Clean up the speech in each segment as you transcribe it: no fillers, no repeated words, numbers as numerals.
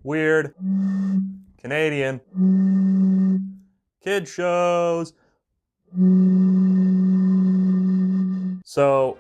weird Canadian kid shows. So,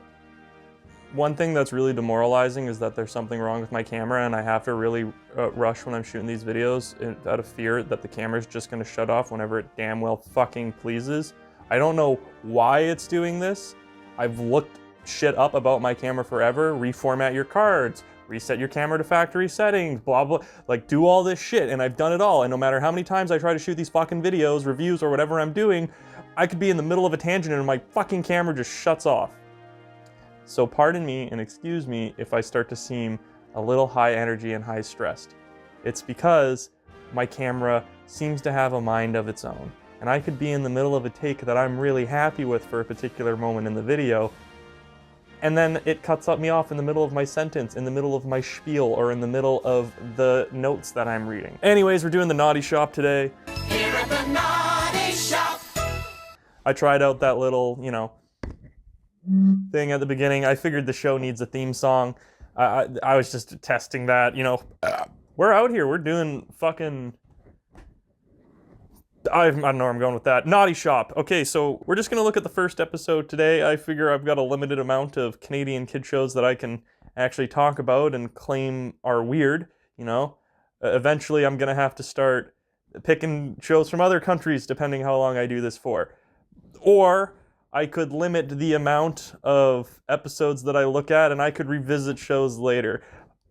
one thing that's really demoralizing is that there's something wrong with my camera and I have to really rush when I'm shooting these videos out of fear that the camera's just gonna shut off whenever it damn well fucking pleases. I don't know why it's doing this. I've looked shit up about my camera forever. Reformat your cards, reset your camera to factory settings, blah, blah. Like, do all this shit, and I've done it all. And no matter how many times I try to shoot these fucking videos, reviews, or whatever I'm doing, I could be in the middle of a tangent and my fucking camera just shuts off. So pardon me and excuse me if I start to seem a little high energy and high stressed. It's because my camera seems to have a mind of its own. And I could be in the middle of a take that I'm really happy with for a particular moment in the video, and then it cuts me off in the middle of my sentence, in the middle of my spiel, or in the middle of the notes that I'm reading. Anyways, we're doing the Noddy Shop today. Here at the Noddy Shop. I tried out that little, thing at the beginning. I figured the show needs a theme song. I was just testing that, We're out here, we're doing fucking... I don't know where I'm going with that. Noddy Shop. Okay, so we're just gonna look at the first episode today. I figure I've got a limited amount of Canadian kid shows that I can actually talk about and claim are weird, Eventually I'm gonna have to start picking shows from other countries depending how long I do this for. Or I could limit the amount of episodes that I look at and I could revisit shows later.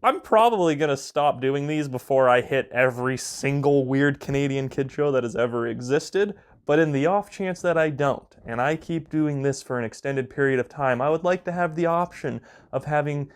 I'm probably gonna stop doing these before I hit every single weird Canadian kid show that has ever existed, but in the off chance that I don't, and I keep doing this for an extended period of time, I would like to have the option of having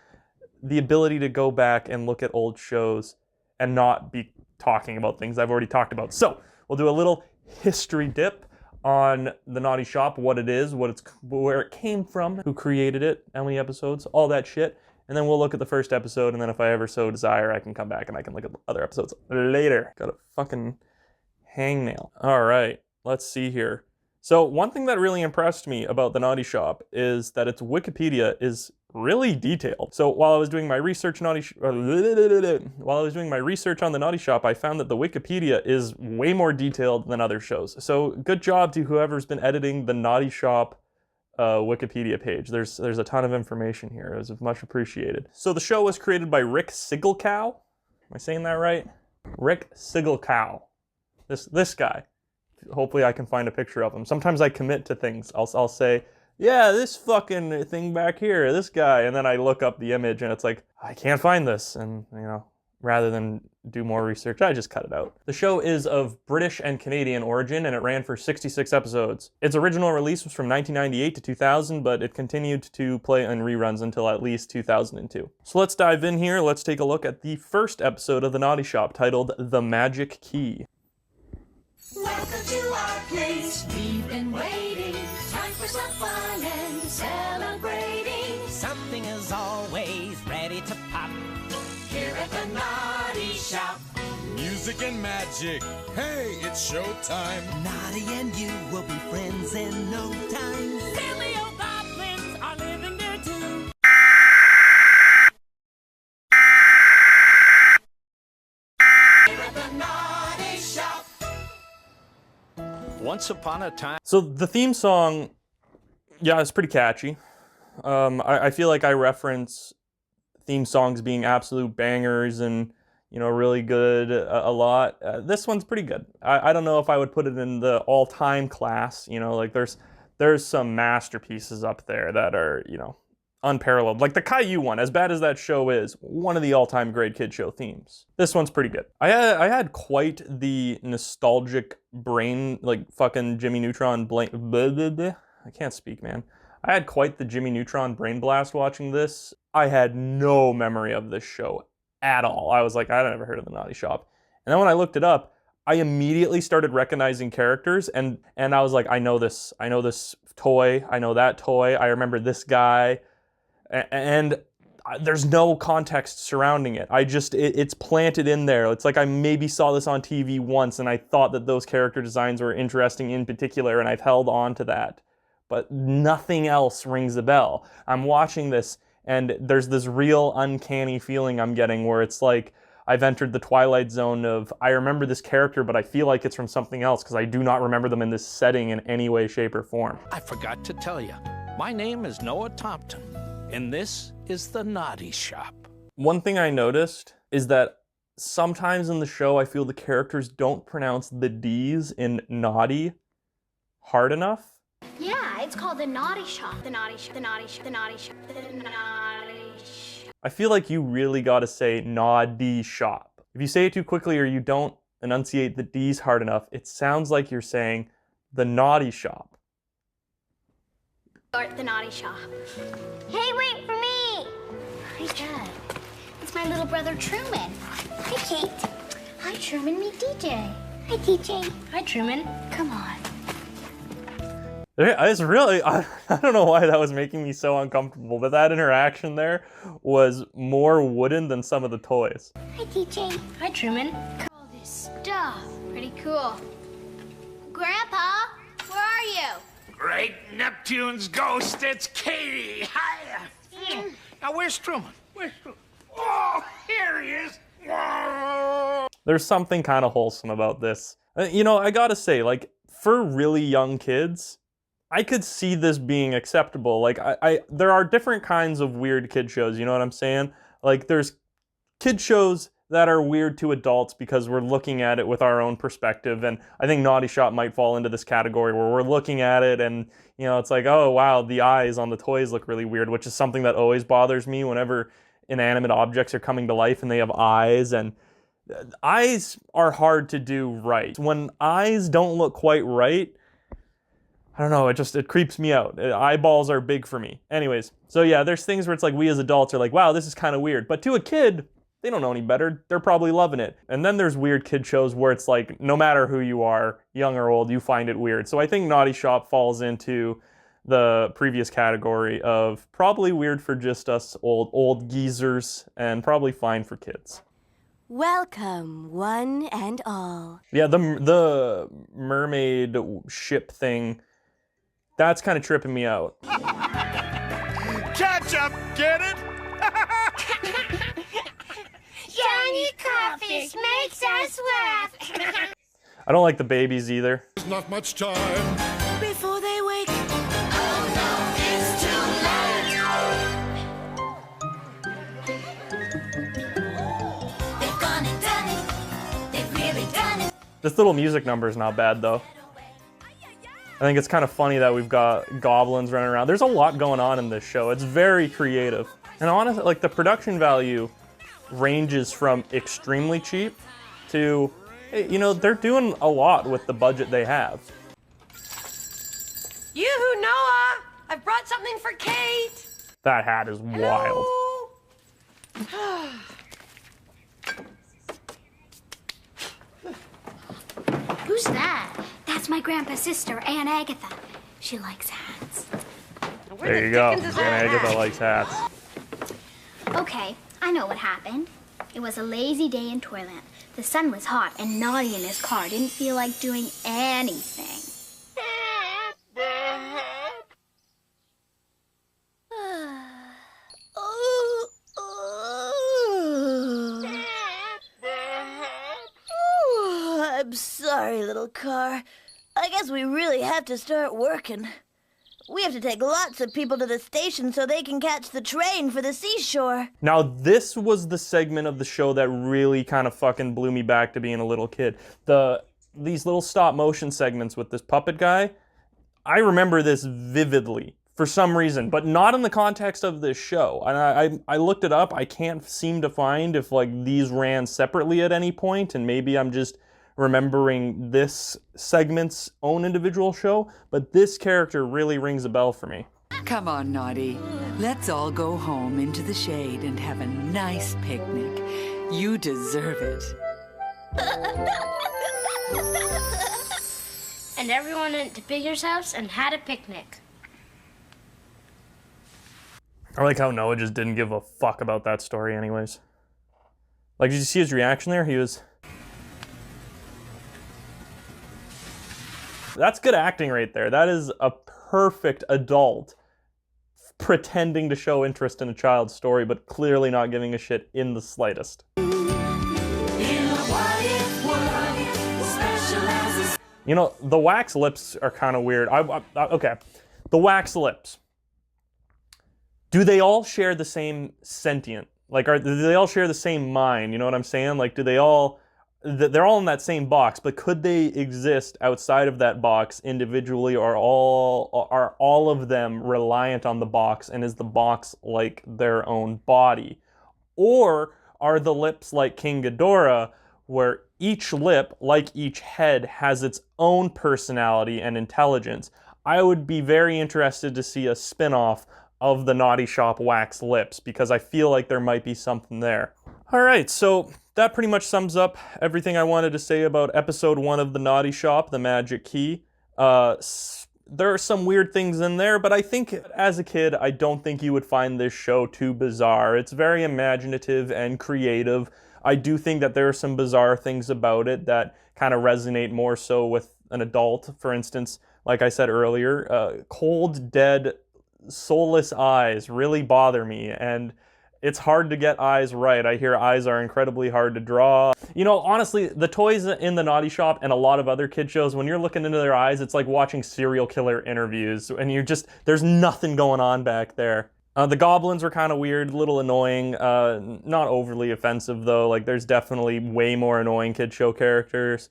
the ability to go back and look at old shows and not be talking about things I've already talked about. So, we'll do a little history dip on the Noddy Shop, what it is, where it came from, who created it, how many episodes, all that shit. And then we'll look at the first episode, and then if I ever so desire, I can come back and I can look at other episodes later. Got a fucking hangnail. All right, let's see here. So one thing that really impressed me about the Noddy Shop is that its Wikipedia is really detailed. So while I was doing my research on the Noddy Shop, I found that the Wikipedia is way more detailed than other shows. So good job to whoever's been editing the Noddy Shop Wikipedia page. There's a ton of information here. It was much appreciated. So the show was created by Rick Sigelkow. Am I saying that right? Rick Sigelkow. This guy. Hopefully I can find a picture of him. Sometimes I commit to things. I'll say, yeah, this fucking thing back here, this guy, and then I look up the image and it's like, I can't find this, and rather than do more research, I just cut it out. The show is of British and Canadian origin, and it ran for 66 episodes. Its original release was from 1998 to 2000, but it continued to play in reruns until at least 2002. So let's dive in here. Let's take a look at the first episode of the Noddy Shop, titled The Magic Key. Welcome to our place. We've been waiting. Time for some fun and celebrating. Something is always ready to pop. Here at the Noddy Shop. Music and magic. Hey, it's showtime. Noddy and you will be friends in no time. Silly old goblins are living there too. Here at the Noddy Shop. Once upon a time. So the theme song, yeah, it's pretty catchy. I feel like I reference theme songs being absolute bangers and, really good a lot. This one's pretty good. I don't know if I would put it in the all-time class, like there's some masterpieces up there that are, unparalleled. Like the Caillou one, as bad as that show is, one of the all-time great kid show themes. This one's pretty good. I had quite the nostalgic brain, like fucking Jimmy Neutron I can't speak, man. I had quite the Jimmy Neutron brain blast watching this. I had no memory of this show at all. I was like, I'd never heard of the Noddy Shop. And then when I looked it up, I immediately started recognizing characters, and I was like, I know this toy, I know that toy, I remember this guy, and there's no context surrounding it. It's planted in there. It's like I maybe saw this on TV once, and I thought that those character designs were interesting in particular, and I've held on to that. But nothing else rings a bell. I'm watching this, and there's this real uncanny feeling I'm getting where it's like, I've entered the twilight zone of, I remember this character, but I feel like it's from something else because I do not remember them in this setting in any way, shape, or form. I forgot to tell you, my name is Noah Tompton, and this is the Noddy Shop. One thing I noticed is that sometimes in the show, I feel the characters don't pronounce the D's in Noddy hard enough. Yeah, it's called the Noddy Shop. The Noddy Shop. The Noddy Shop. The Noddy Shop. The Noddy Shop. I feel like you really got to say Noddy Shop. If you say it too quickly or you don't enunciate the D's hard enough, it sounds like you're saying the Noddy Shop. Or the Noddy Shop. Hey, wait for me! Hi, Dad. It's my little brother Truman. Hi, Kate. Hi, Truman. Meet DJ. Hi, DJ. Hi, Truman. Come on. It's really, I don't know why that was making me so uncomfortable, but that interaction there was more wooden than some of the toys. Hi, DJ. Hi, Truman. All this stuff. Pretty cool. Grandpa, where are you? Great Neptune's ghost, it's Katie. Hiya. Now, where's Truman? Where's Truman? Oh, here he is. Whoa. There's something kind of wholesome about this. You know, I gotta say, like, for really young kids, I could see this being acceptable. Like, there are different kinds of weird kid shows, you know what I'm saying? Like, there's kid shows that are weird to adults because we're looking at it with our own perspective, and I think Noddy Shop might fall into this category where we're looking at it and, you know, it's like, oh, wow, the eyes on the toys look really weird, which is something that always bothers me whenever inanimate objects are coming to life and they have eyes, and eyes are hard to do right. When eyes don't look quite right, I don't know, it creeps me out. Eyeballs are big for me. Anyways, so yeah, there's things where it's like we as adults are like, wow, this is kind of weird. But to a kid, they don't know any better. They're probably loving it. And then there's weird kid shows where it's like, no matter who you are, young or old, you find it weird. So I think Noddy Shop falls into the previous category of probably weird for just us old geezers and probably fine for kids. Welcome, one and all. Yeah, the mermaid ship thing, that's kind of tripping me out. Catch up, get it? Johnny Crawfish makes us laugh. I don't like the babies either. There's not much time. Before they wake, They've gone and done it. They've really done it. This little music number is not bad though. I think it's kind of funny that we've got goblins running around. There's a lot going on in this show. It's very creative. And honestly, like, the production value ranges from extremely cheap to, you know, they're doing a lot with the budget they have. Yoo-hoo, Noah! I've brought something for Kate! That hat is wild. Who's that? That's my grandpa's sister, Aunt Agatha. She likes hats. There you go. And Agatha likes hats. Okay, I know what happened. It was a lazy day in Toyland. The sun was hot, and Noddy in his car didn't feel like doing anything. I'm sorry, little car. I guess we really have to start working. We have to take lots of people to the station so they can catch the train for the seashore. Now, this was the segment of the show that really kind of fucking blew me back to being a little kid. These little stop motion segments with this puppet guy, I remember this vividly for some reason, but not in the context of this show. And I looked it up. I can't seem to find if, like, these ran separately at any point, and maybe I'm just remembering this segment's own individual show, but this character really rings a bell for me. Come on, Noddy. Let's all go home into the shade and have a nice picnic. You deserve it. And everyone went to Bigger's house and had a picnic. I like how Noah just didn't give a fuck about that story anyways. Like, did you see his reaction there? He was... That's good acting right there. That is a perfect adult pretending to show interest in a child's story, but clearly not giving a shit in the slightest. Who You know, the wax lips are kind of weird. Okay, the wax lips. Do they all share the same sentient? Like, do they all share the same mind? You know what I'm saying? Like, do they all... They're all in that same box, but could they exist outside of that box individually, or are all of them reliant on the box, and is the box like their own body? Or are the lips like King Ghidorah, where each lip, like each head, has its own personality and intelligence? I would be very interested to see a spin-off of the Noddy Shop wax lips, because I feel like there might be something there. Alright, so that pretty much sums up everything I wanted to say about episode 1 of the Noddy Shop, The Magic Key. There are some weird things in there, but I think as a kid, I don't think you would find this show too bizarre. It's very imaginative and creative. I do think that there are some bizarre things about it that kind of resonate more so with an adult. For instance, like I said earlier, cold, dead, soulless eyes really bother me, and it's hard to get eyes right. I hear eyes are incredibly hard to draw. You know, honestly, the toys in the Noddy Shop and a lot of other kid shows, when you're looking into their eyes, it's like watching serial killer interviews, and there's nothing going on back there. The goblins were kind of weird, a little annoying, not overly offensive though. Like, there's definitely way more annoying kid show characters.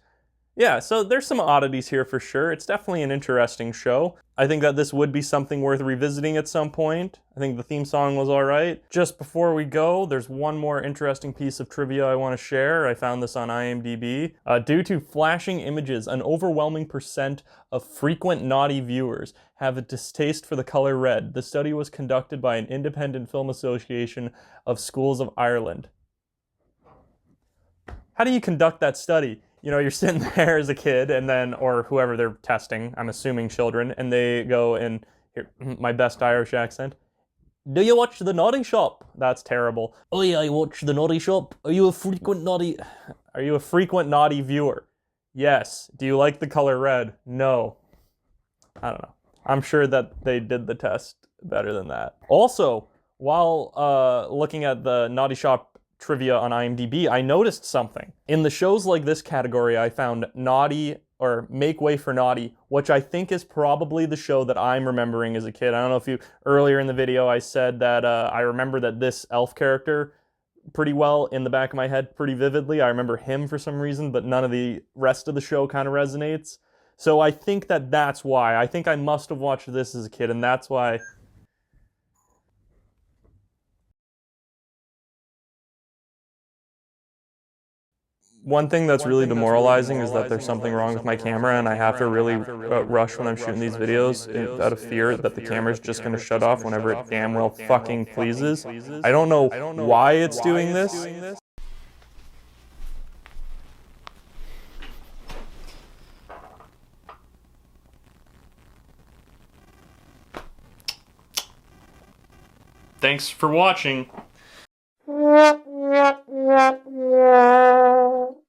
Yeah, so there's some oddities here for sure. It's definitely an interesting show. I think that this would be something worth revisiting at some point. I think the theme song was alright. Just before we go, there's one more interesting piece of trivia I want to share. I found this on IMDb. Due to flashing images, an overwhelming percent of frequent Noddy viewers have a distaste for the color red. The study was conducted by an independent film association of schools of Ireland. How do you conduct that study? You know, you're sitting there as a kid, and then, or whoever they're testing, I'm assuming children, and they go in, here, my best Irish accent, "Do you watch the Noddy Shop?" That's terrible. "Oh yeah, I watch the Noddy Shop. Are you a frequent Noddy viewer?" Yes. Do you like the color red? No. I don't know. I'm sure that they did the test better than that. Also, while looking at the Noddy Shop trivia on IMDb, I noticed something. In the shows like this category, I found Noddy, or Make Way for Noddy, which I think is probably the show that I'm remembering as a kid. I don't know if earlier in the video I said that I remember that this elf character pretty well in the back of my head, pretty vividly. I remember him for some reason, but none of the rest of the show kind of resonates. So I think that that's why. I think I must have watched this as a kid, and that's why. One thing that's really demoralizing is that there's something wrong with my camera, and I have to really rush when I'm shooting these videos out of fear that the camera's just going to shut off whenever it damn well fucking pleases. I don't know why it's doing this. Thanks for watching.